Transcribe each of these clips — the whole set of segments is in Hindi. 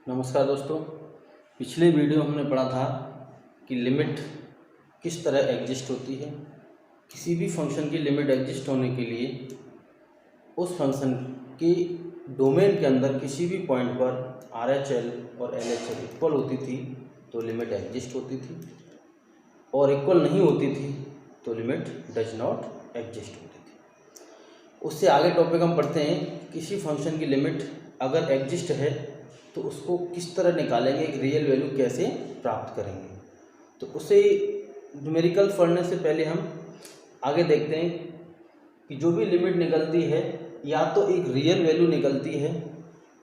नमस्कार दोस्तों। पिछले वीडियो हमने पढ़ा था कि लिमिट किस तरह एग्जिस्ट होती है। किसी भी फंक्शन की लिमिट एग्जिस्ट होने के लिए उस फंक्शन की डोमेन के अंदर किसी भी पॉइंट पर RHL और LHL इक्वल होती थी तो लिमिट एग्जिस्ट होती थी, और इक्वल नहीं होती थी तो लिमिट डज नॉट एग्जिस्ट होती थी। उससे आगे टॉपिक हम पढ़ते हैं, किसी फंक्शन की लिमिट अगर एग्जिस्ट है तो उसको किस तरह निकालेंगे, एक रियल वैल्यू कैसे प्राप्त करेंगे। तो उसे न्यूमेरिकल पढ़ने से पहले हम आगे देखते हैं कि जो भी लिमिट निकलती है या तो एक रियल वैल्यू निकलती है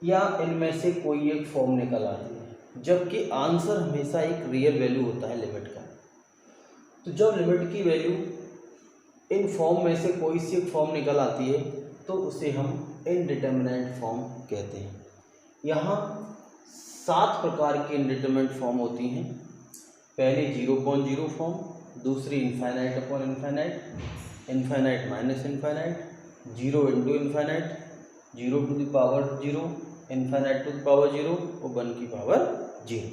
या इनमें से कोई एक फॉर्म निकल आती है, जबकि आंसर हमेशा एक रियल वैल्यू होता है लिमिट का। तो जब लिमिट की वैल्यू इन फॉर्म में से कोई सी एक फॉर्म निकल आती है तो उसे हम इनडिटरमिनेट फॉर्म कहते हैं। यहाँ 7 प्रकार की इनडिटरमिनेट फॉर्म होती हैं। पहली 0.0 फॉर्म, दूसरी infinite upon infinite, infinite minus infinite, 0 into infinite, 0 to the power 0, infinite to the power 0 और 1 की पावर 0।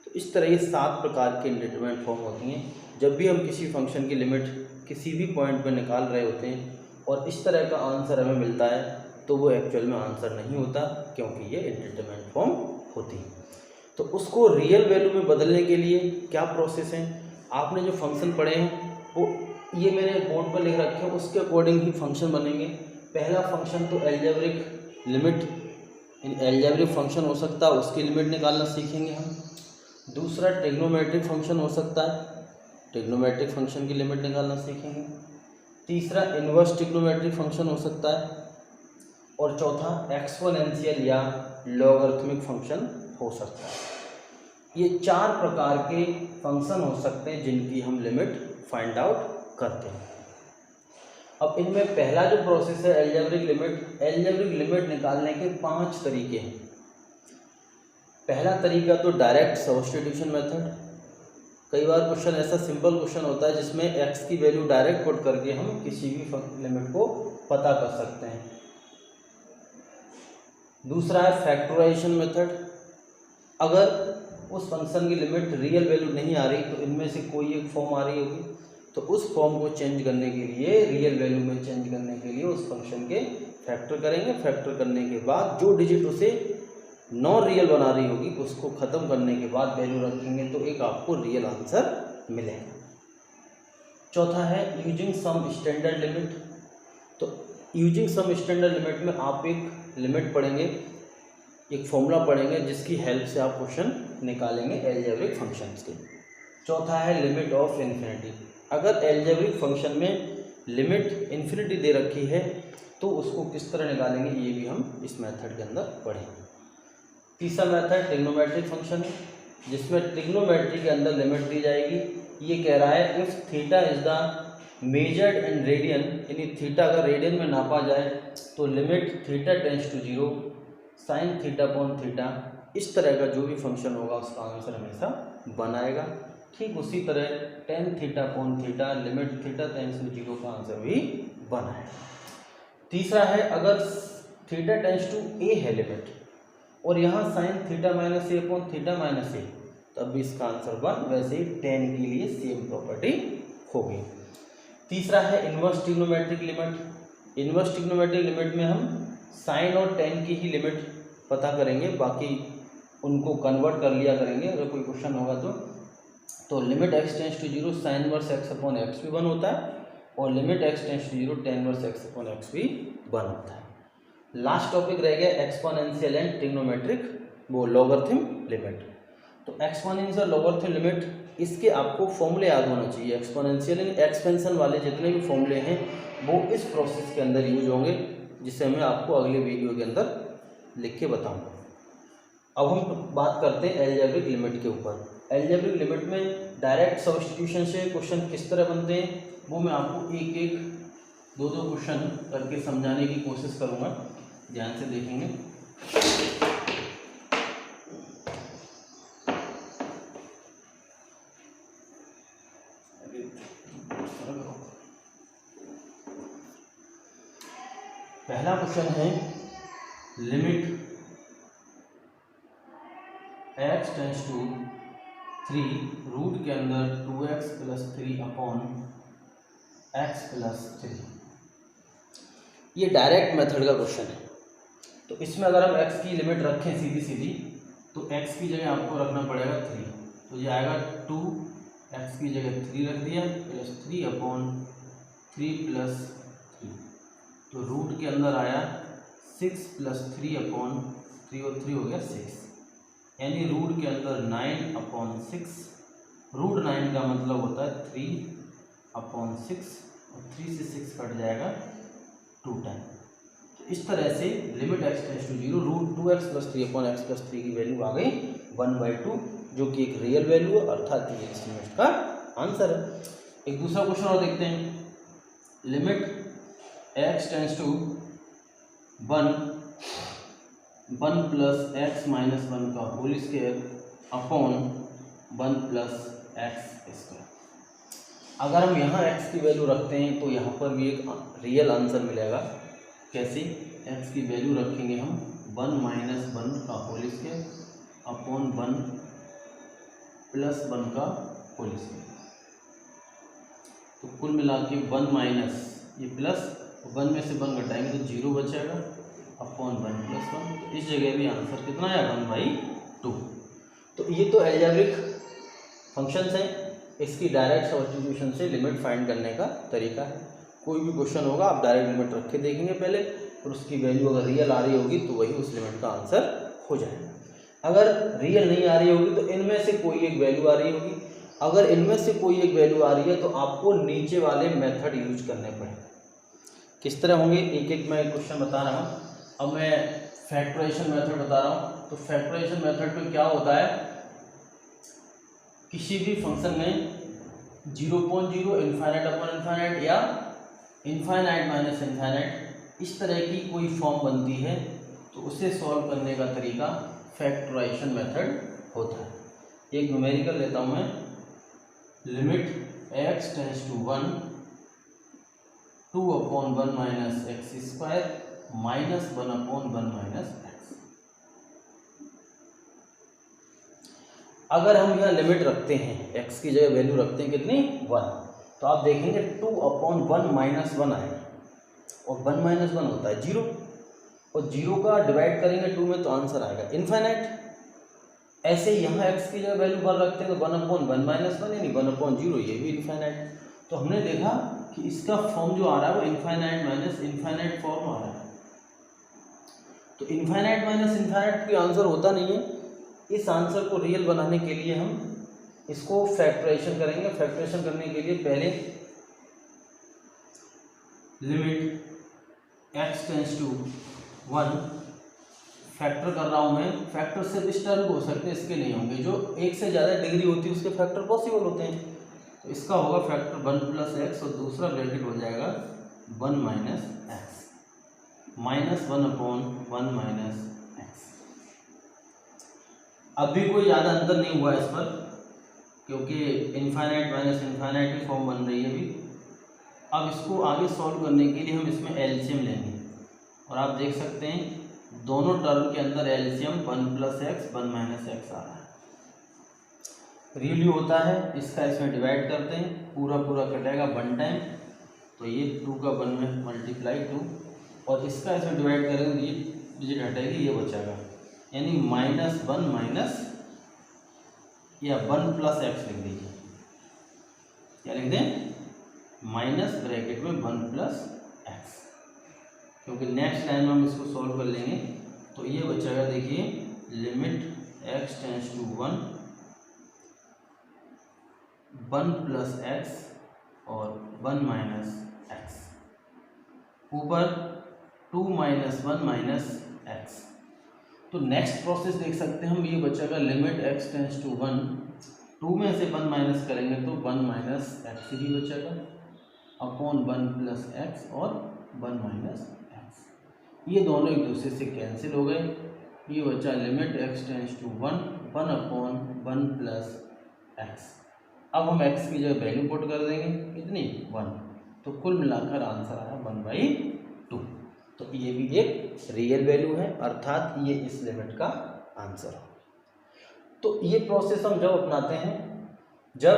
तो इस तरह ये 7 प्रकार के इनडिटरमिनेट फॉर्म होती हैं। जब भी हम किसी फंक्शन की लिमिट किसी भी पॉइंट पर निकाल रहे होते हैं और इस तरह का आंसर हमें मिलता है तो वो एक्चुअल में आंसर नहीं होता, क्योंकि ये इनडिटरमिनेट फॉर्म होती है। तो उसको रियल वैल्यू में बदलने के लिए क्या प्रोसेस है, आपने जो फंक्शन पढ़े हैं वो ये मैंने बोर्ड पर लिख रखे हैं, उसके अकॉर्डिंग ही फंक्शन बनेंगे। पहला फंक्शन तो एल्जेब्रिक लिमिट, एल्जेब्रिक फंक्शन हो सकता है, उसकी लिमिट निकालना सीखेंगे हम। दूसरा ट्रिग्नोमेट्रिक फंक्शन हो सकता है, ट्रिग्नोमेट्रिक फंक्शन की लिमिट निकालना सीखेंगे। तीसरा इनवर्स ट्रिग्नोमेट्रिक फंक्शन हो सकता है, और चौथा एक्सपोनेंशियल या लॉगरिथमिक फंक्शन हो सकता है। ये 4 प्रकार के फंक्शन हो सकते हैं जिनकी हम लिमिट फाइंड आउट करते हैं। अब इनमें पहला जो प्रोसेस है एल्जेब्रिक लिमिट, एल्जेब्रिक लिमिट निकालने के 5 तरीके हैं। पहला तरीका तो डायरेक्ट सब्स्टिट्यूशन मेथड। कई बार क्वेश्चन ऐसा सिंपल क्वेश्चन होता है जिसमें x की वैल्यू डायरेक्ट पुट करके हम किसी भी लिमिट को पता कर सकते हैं। दूसरा है फैक्टराइजेशन मेथड। अगर उस फंक्शन की लिमिट रियल वैल्यू नहीं आ रही तो इनमें से कोई एक फॉर्म आ रही होगी, तो उस फॉर्म को चेंज करने के लिए, रियल वैल्यू में चेंज करने के लिए उस फंक्शन के फैक्टर करेंगे। फैक्टर करने के बाद जो डिजिट उसे नॉन रियल बना रही होगी उसको ख़त्म करने के बाद वैल्यू रखेंगे तो एक आपको रियल आंसर मिलेगा। चौथा है यूजिंग सम स्टैंडर्ड लिमिट। तो यूजिंग सम स्टैंडर्ड लिमिट में आप एक लिमिट पढ़ेंगे, एक फॉर्मूला पढ़ेंगे जिसकी हेल्प से आप क्वेश्चन निकालेंगे एल्जेब्रिक फंक्शंस के। चौथा है लिमिट ऑफ इन्फिनिटी। अगर एल्जेब्रिक फंक्शन में लिमिट इन्फिनिटी दे रखी है तो उसको किस तरह निकालेंगे ये भी हम इस मेथड के अंदर पढ़ेंगे। तीसरा मेथड ट्रिग्नोमेट्रिक फंक्शन है, जिसमें ट्रिग्नोमेट्री के अंदर लिमिट दी जाएगी। ये कह रहा है if theta is the measured in radian, यानी थीटा अगर रेडियन में नापा जाए तो limit theta tends to 0 sine theta upon theta. इस तरह का जो भी फंक्शन होगा उसका आंसर हमेशा बनाएगा। ठीक उसी तरह tan theta upon theta limit theta tends to 0 का आंसर भी बनाएगा। तीसरा है अगर थीटा टेंड्स टू a है लिमिट, और यहाँ sine theta minus a upon theta minus a, तब भी इसका आंसर 1। वैसे ही टेन के लिए सेम प्रॉपर्टी होगी। तीसरा है inverse trigonometric limit. Inverse trigonometric limit में हम साइन और टेन की ही लिमिट पता करेंगे, बाकी उनको कन्वर्ट कर लिया करेंगे अगर कोई क्वेश्चन होगा तो limit x tends to 0 sine inverse x upon x भी 1 होता है, और limit x tends to 0 tan inverse x upon x भी 1 होता है। लास्ट टॉपिक रह गया एक्सपोनेंशियल एंड ट्रिग्नोमेट्रिक वो लॉगरिथम लिमिट। तो एक्सपोनेंशियल लॉगरिथम लिमिट, इसके आपको फॉर्मूले याद होना चाहिए। एक्सपोनेंशियल एंड एक्सपेंशन वाले जितने भी फॉर्मूले हैं वो इस प्रोसेस के अंदर यूज होंगे, जिसे मैं आपको अगले वीडियो के अंदर लिख के बताऊंगा। अब हम बात करते हैं एल्जेब्रिक लिमिट के ऊपर। एल्जेब्रिक लिमिट में डायरेक्ट सब्स्टिट्यूशन से क्वेश्चन किस तरह बनते हैं वो मैं आपको एक एक दो क्वेश्चन करके समझाने की कोशिश करूंगा, ध्यान से देखेंगे। पहला क्वेश्चन है limit x tends to 3 root के अंदर 2x plus 3 upon x plus 3। ये डायरेक्ट मेथड का क्वेश्चन है। तो इसमें अगर हम x की लिमिट रखें सीधी सीधी तो x की जगह आपको रखना पड़ेगा 3, तो ये आएगा 2, x की जगह 3 रख दिया प्लस 3 अपॉन 3 प्लस 3, तो रूट के अंदर आया 6 प्लस 3 अपॉन 3 और 3 हो गया 6, यानी रूट के अंदर 9 अपॉन 6। रूट 9 का मतलब होता है 3 अपॉन 6 और 3 से 6 कट जाएगा 2 टाइम। तो इस तरह से limit x tends to 0 root 2x plus 3 upon x plus 3 की वैल्यू आ गई 1/2, जो कि एक रियल वैल्यू है, अर्थात ये इस लिमिट का आंसर है। एक दूसरा क्वेश्चन और देखते हैं। Limit x tends to 1 plus x minus 1 का whole square upon 1 plus x square. अगर हम यहाँ x की वैल्यू रखते हैं तो यहाँ पर भी एक रियल आंसर मिलेगा। कैसे? x की वैल्यू रखेंगे हम 1 माइनस 1 का होल स्क्वायर अपॉन 1 प्लस 1 का होल स्क्वायर। तो कुल मिला के 1 माइनस ये प्लस 1 में से 1 घटाएंगे तो 0 बचेगा अपॉन 1 प्लस 1। तो इस जगह भी आंसर कितना आया 1/2। तो ये तो एल्जेब्रिक फंक्शंस हैं, इसकी डायरेक्ट सब्स्टिट्यूशन से लिमिट फाइंड करने का तरीका है। कोई भी क्वेश्चन होगा आप डायरेक्ट लिमिट रख के देखेंगे पहले, और उसकी वैल्यू अगर रियल आ रही होगी तो वही उस लिमिट का आंसर हो जाएगा। अगर रियल नहीं आ रही होगी तो इनमें से कोई एक वैल्यू आ रही होगी। अगर इनमें से कोई एक वैल्यू आ रही है तो आपको नीचे वाले मेथड यूज करने पड़ेंगे। किस तरह होंगे एक एक मैं क्वेश्चन बता रहा हूँ। अब मैं फैक्टराइजेशन मेथड बता रहा हूँ। तो फैक्टराइजेशन मेथड में क्या होता है, किसी भी फंक्शन में 0.0 इनफाइनाइट अपॉन इनफाइनाइट या इनफाइनाइट माइनस इनफाइनाइट इस तरह की कोई फॉर्म बनती है, तो उसे सॉल्व करने का तरीका फैक्टराइजेशन मेथड होता है। एक न्यूमेरिकल लेता हूँ मैं। Limit x tends to 1 2 upon 1 minus x square minus 1 upon 1 minus x. अगर हम यहाँ लिमिट रखते हैं, x की जगह वैल्यू रखते हैं कितनी 1, तो आप देखेंगे 2 अपॉन 1 माइनस 1 आएगा, और 1 माइनस 1 होता है 0, और 0 का डिवाइड करेंगे 2 में तो आंसर आएगा इनफाइनाइट। ऐसे ही यहाँ x की जगह वैल्यू भर रखते हैं तो 1 अपॉन 1 माइनस 1 यानी 1 अपॉन 0, ये भी इनफाइनाइट। तो हमने देखा कि इसका फॉर्म जो आ रहा है वो इनफाइनाइट माइनस इनफाइनाइट फॉर्म आ रहा है। तो इनफाइनाइट माइनस इनफाइनाइट कोई आंसर होता नहीं है। इस आंसर को रियल बनाने के लिए हम इसको फैक्टराइजेशन करेंगे। फैक्टराइजेशन करने के लिए पहले limit x tends to 1 factor कर रहा हूँ मैं। फैक्टर सिर्फ इस टर्म को हो सकते हैं, इसके नहीं होंगे। जो एक से ज़्यादा डिग्री होती है उसके फैक्टर पॉसिबल होते हैं। तो इसका होगा फैक्टर 1 प्लस एक्स, और दूसरा ब्रैकेट हो जाएगा 1 minus x minus 1 upon 1 minus x. अभी कोई ज़्यादा अंतर नहीं हुआ इस पर, क्योंकि इनफाइनाइट माइनस इनफाइनाइट की फॉर्म बन रही है अभी। अब इसको आगे सॉल्व करने के लिए हम इसमें एलसीएम लेंगे, और आप देख सकते हैं दोनों टर्म के अंदर LCM 1 plus X 1 minus X आ रहा है। रियली होता है, इसका इसमें डिवाइड करते हैं, पूरा पूरा कटेगा 1 टाइम, तो ये 2 का 1 में मल्टीप्लाई 2, और इसका इसमें डिवाइड करेंगे तो ये डिजिट हटेगी, ये बचेगा, यानी -1 माइनस या 1 प्लस एक्स लिख दीजिए। क्या लिख दें? माइनस ब्रैकेट में 1 प्लस एक्स, क्योंकि नेक्स्ट टाइम हम इसको सॉल्व कर लेंगे। तो ये बचेगा, देखिए limit x tends to 1 plus x और 1 माइनस एक्स, ऊपर 2 माइनस 1 माइनस एक्स। तो नेक्स्ट प्रोसेस देख सकते हैं हम, ये बचेगा लिमिट x टेंस टू 1, 2 में से 1 माइनस करेंगे तो 1 माइनस एक्स ही बचेगा अपॉन 1 प्लस एक्स और 1 माइनस एक्स। ये दोनों एक दूसरे से कैंसिल हो गए। ये बचा limit x tends to 1 upon 1 plus x. अब हम x की जगह वैल्यू पुट कर देंगे, कितनी 1, तो कुल मिलाकर आंसर आया 1/2। तो ये भी एक रियल वैल्यू है, अर्थात ये इस लिमिट का आंसर है। तो ये प्रोसेस हम जब अपनाते हैं जब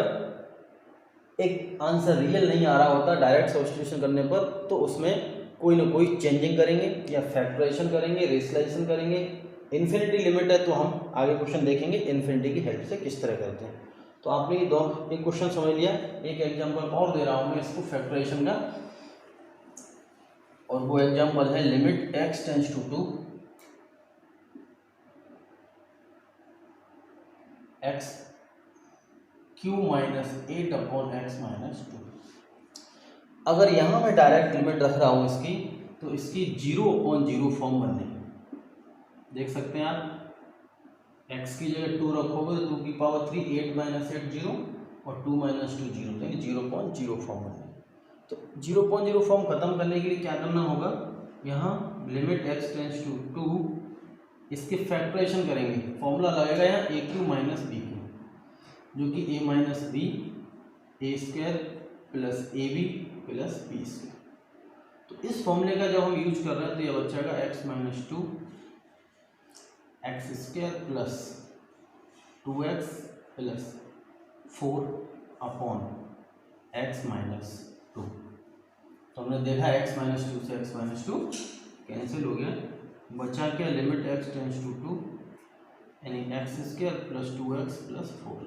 एक आंसर रियल नहीं आ रहा होता डायरेक्ट सब्स्टिट्यूशन करने पर, तो उसमें कोई ना कोई चेंजिंग करेंगे या फैक्टराइजेशन करेंगे, रेशनलाइजेशन करेंगे। इन्फिनिटी लिमिट है तो हम आगे क्वेश्चन देखेंगे इन्फिनिटी की हेल्प से किस तरह करते हैं। तो आपने ये एक क्वेश्चन समझ लिया। एक एग्जांपल और दे रहा हूँ मैं इसको फैक्टराइजेशन का, और वो एग्जांपल है limit x tends to 2 x cube minus 8 upon x minus 2। अगर यहाँ मैं डायरेक्ट लिमिट रख रहा हूँ इसकी, तो इसकी 0/0 फॉर्म बनने देख सकते हैं आप। x की जगह 2 रखोगे तो 2 की पावर 3, 8 माइनस 8 0 और 2 माइनस 2 0, तो 0/0 फॉर्म बनने। तो 0/0 फॉर्म खत्म करने के लिए क्या करना होगा, यहाँ लिमिट x टेंड्स टू 2, इसके फैक्टराइजेशन करेंगे। फॉर्मूला लगेगा यहाँ a cube minus b cube, जो कि a minus b a square plus a b plus b square. तो इस फॉर्मूले का जब हम यूज कर रहे हैं तो यह बचेगा x minus 2 x square plus 2x plus 4 upon x minus 2। तो हमने देखा x माइनस 2 से x माइनस 2 कैंसिल हो गया, बचा क्या लिमिट x टेंड्स टू 2 यानी x square plus 2x plus 4।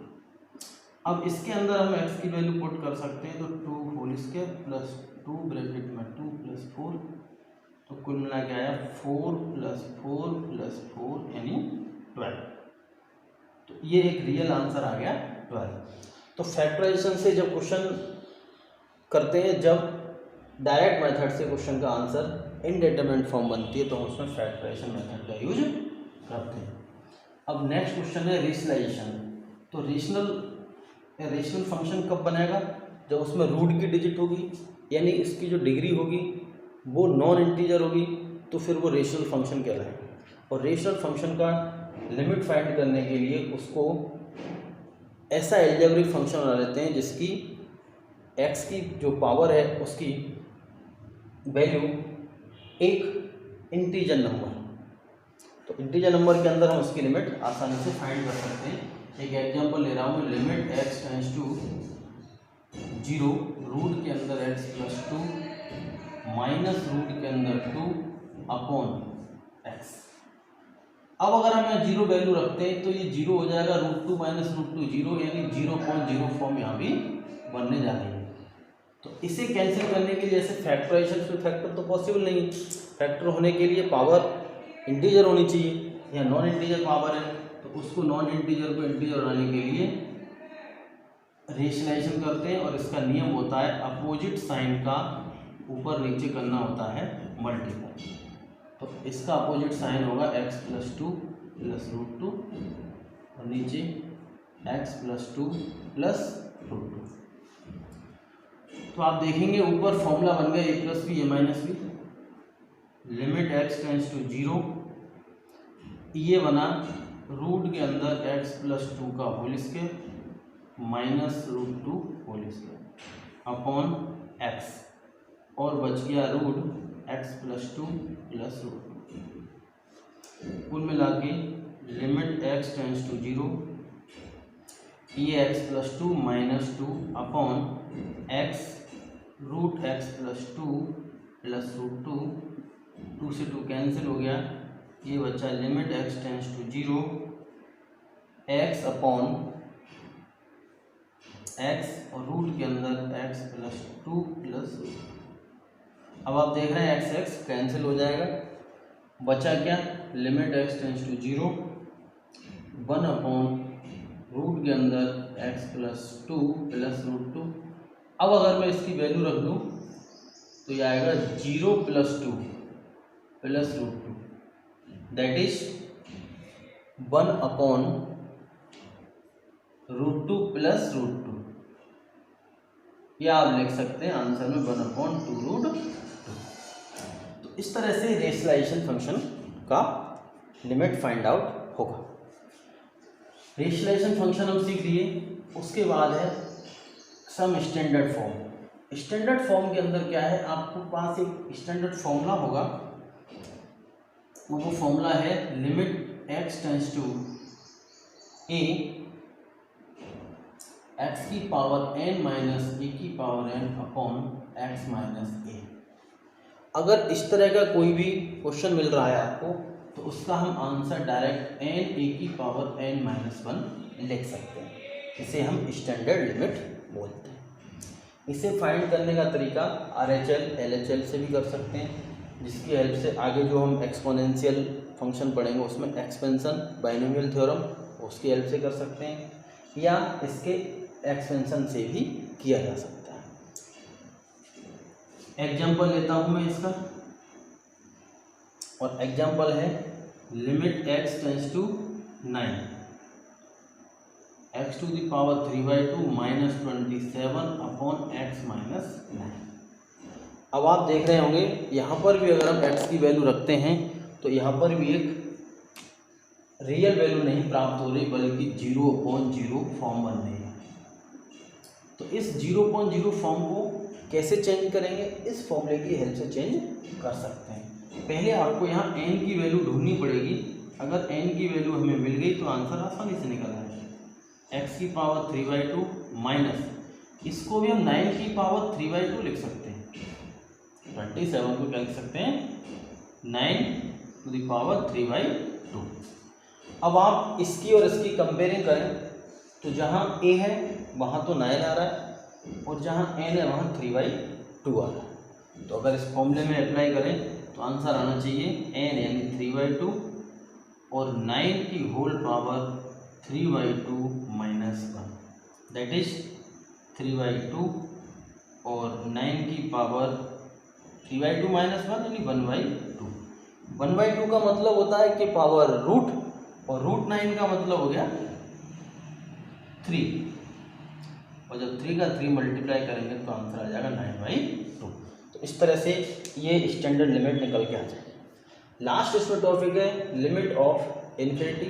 अब इसके अंदर हम x की वैल्यू पुट कर सकते हैं, तो 2 होल स्क्वायर प्लस 2 ब्रैकेट में 2 प्लस 4, तो कुल मिला के आया 4 प्लस 4 प्लस 4 यानी 12। तो ये एक रियल आंसर आ गया 12। तो फैक्टराइजेशन से जब क्वेश्चन करते हैं, जब डायरेक्ट मेथड से क्वेश्चन का आंसर इनडिटरमिनेट फॉर्म बनती है, तो हम उसमें फैक्टराइजेशन मेथड का यूज करते हैं। अब नेक्स्ट क्वेश्चन है रेशनलाइजेशन। तो रेशनल फंक्शन कब बनेगा, जब उसमें रूट की डिजिट होगी, यानी इसकी जो डिग्री होगी वो नॉन इंटीजर होगी, तो फिर वो रेशनल फंक्शन कहलाएगा। और रेशनल फंक्शन का लिमिट फाइंड करने के लिए उसको ऐसा एल्जेब्रिक फंक्शन बना लेते हैं जिसकी x की जो पावर है उसकी वैल्यू एक इंटीजर नंबर, तो इंटीजर नंबर के अंदर हम उसकी लिमिट आसानी से फाइंड कर सकते हैं। एक एग्जांपल ले रहा हूँ मैं, limit x tends to 0 root के अंदर x प्लस 2 माइनस रूट के अंदर 2 अपॉन x। अब अगर हम यहाँ 0 वैल्यू रखते हैं तो ये 0 हो जाएगा, √2 माइनस √2 0, यानी 0/0 फॉर्म यहाँ भी बनने जा रही है। तो इसे कैंसिल करने के लिए, ऐसे फैक्टराइजेशन से फैक्टर तो पॉसिबल नहीं, फैक्टर होने के लिए पावर इंटीजर होनी चाहिए, या नॉन इंटीजर पावर है, तो उसको नॉन इंटीजर को इंटीजर बनाने के लिए रेशनलाइजेशन करते हैं। और इसका नियम होता है अपोजिट साइन का ऊपर नीचे करना होता है मल्टीपल। तो इसका अपोजिट साइन होगा x प्लस 2 प्लस √2 और नीचे x प्लस 2 प्लस √2। तो आप देखेंगे ऊपर फॉर्मूला बन गया a plus b a minus b, limit x tends to 0, ये बना रूट के अंदर x प्लस 2 का whole square minus √2 whole square upon x, और बच गया रूट x प्लस 2 प्लस √2। कुल मिला के लिमिट x टेंड्स टू 0, ये x plus 2 minus 2 upon x root x plus 2 plus √2, 2 से 2 कैंसिल हो गया, ये बचा limit x tends to 0 x upon x और रूट के अंदर x प्लस 2 प्लस √2। अब आप देख रहे हैं x x कैंसिल हो जाएगा, बचा क्या limit x tends to 0 1 upon root के अंदर x प्लस 2 प्लस √2। अब अगर मैं इसकी वैल्यू रख दूँ तो ये आएगा 0 plus 2 plus √2, that is 1 upon √2 plus √2। या आप लिख सकते हैं आंसर में 1/2 √2। तो इस तरह से रेशनलाइजेशन फंक्शन का लिमिट फाइंड आउट होगा। रेशनलाइजेशन फंक्शन हम सीख लिए, उसके बाद है some standard form. Standard form के अंदर क्या है, आपको पास एक स्टैंडर्ड फॉर्मूला होगा, वो फॉर्मूला है limit x tends to A X की पावर एन माइनस ए की power N upon X minus A. अगर इस तरह का कोई भी क्वेश्चन मिल रहा है आपको तो उसका हम आंसर डायरेक्ट एन ए की पावर एन माइनस 1 लिख सकते हैं। इसे हम स्टैंडर्ड लिमिट बोलते हैं। इसे फाइंड करने का तरीका RHL LHL से भी कर सकते हैं, जिसकी हेल्प से आगे जो हम एक्सपोनेंशियल फंक्शन पढ़ेंगे उसमें एक्सपेंशन बाइनोमियल थ्योरम उसकी हेल्प से कर सकते हैं, या इसके एक्सपेंशन से भी किया जा सकता है। एग्जाम्पल लेता हूँ मैं इसका, और एग्जाम्पल है limit x tends to 9 x to the power 3/2 minus 27 upon x minus 9। अब आप देख रहे होंगे यहाँ पर भी अगर हम x की वैल्यू रखते हैं तो यहाँ पर भी एक रियल वैल्यू नहीं प्राप्त हो रही, बल्कि 0/0 फॉर्म बन रही है। तो इस 0/0 फॉर्म को कैसे चेंज करेंगे, इस फॉर्मूले की हेल्प से चेंज कर सकते हैं। पहले आपको यहाँ n की वैल्यू ढूंढनी पड़ेगी। अगर n की वैल्यू हमें मिल गई तो आंसर आसानी से निकल आएगा। x की पावर 3/2 माइनस, इसको भी हम 9 की पावर 3/2 लिख सकते हैं। 27 को क्या लिख सकते हैं, 9 टू द पावर 3/2। अब आप इसकी और इसकी कंपेयरिंग करें तो जहाँ a है वहाँ तो 9 आ रहा है, और जहाँ n है वहाँ 3/2 आ रहा है। तो अगर इस फॉर्मूले में अप्लाई करें तो आंसर आना चाहिए n यानी 3/2 और 9 की whole power 3/2 minus 1, that is 3/2 और 9 की पावर 3/2 माइनस 1 यानी 1/2। 1/2 का मतलब होता है कि पावर रूट, और रूट 9 का मतलब हो गया 3, और जब 3 का 3 मल्टीप्लाई करेंगे तो आंसर आ जाएगा 9/2। तो इस तरह से ये स्टैंडर्ड लिमिट निकल के आ जाएगी। लास्ट इसमें टॉपिक है लिमिट ऑफ इन्फिनिटी।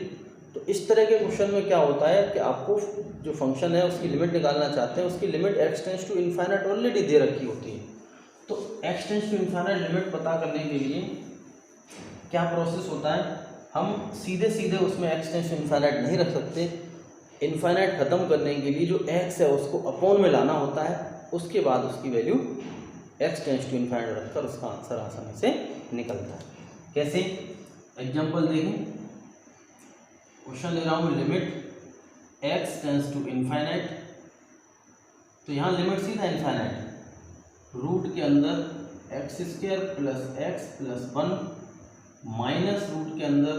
तो इस तरह के क्वेश्चन में क्या होता है कि आपको जो फंक्शन है उसकी लिमिट निकालना चाहते हैं, उसकी limit x tends to infinite already दे रखी होती है। तो x tends to infinite limit पता करने के लिए क्या प्रोसेस होता है, हम सीधे सीधे उसमें x टेंस टू इनफाइनाइट नहीं रख सकते। इनफाइनाइट ख़त्म करने के लिए जो x है उसको अपॉन में लाना होता है, उसके बाद उसकी value x tends to infinite रखकर उसका आंसर आसानी से निकलता है। कैसे, एग्जाम्पल देखें। क्वेश्चन ले रहा हूँ limit x tends to infinite, तो यहाँ लिमिट सीधा इनफाइनाइट है। रूट के अंदर x² plus x plus 1 minus root के अंदर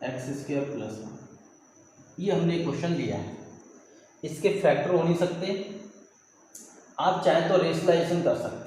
x² प्लस 1, ये हमने क्वेश्चन लिया है। इसके फैक्टर हो नहीं सकते, आप चाहे तो रेशनलाइजेशन कर सकते हैं।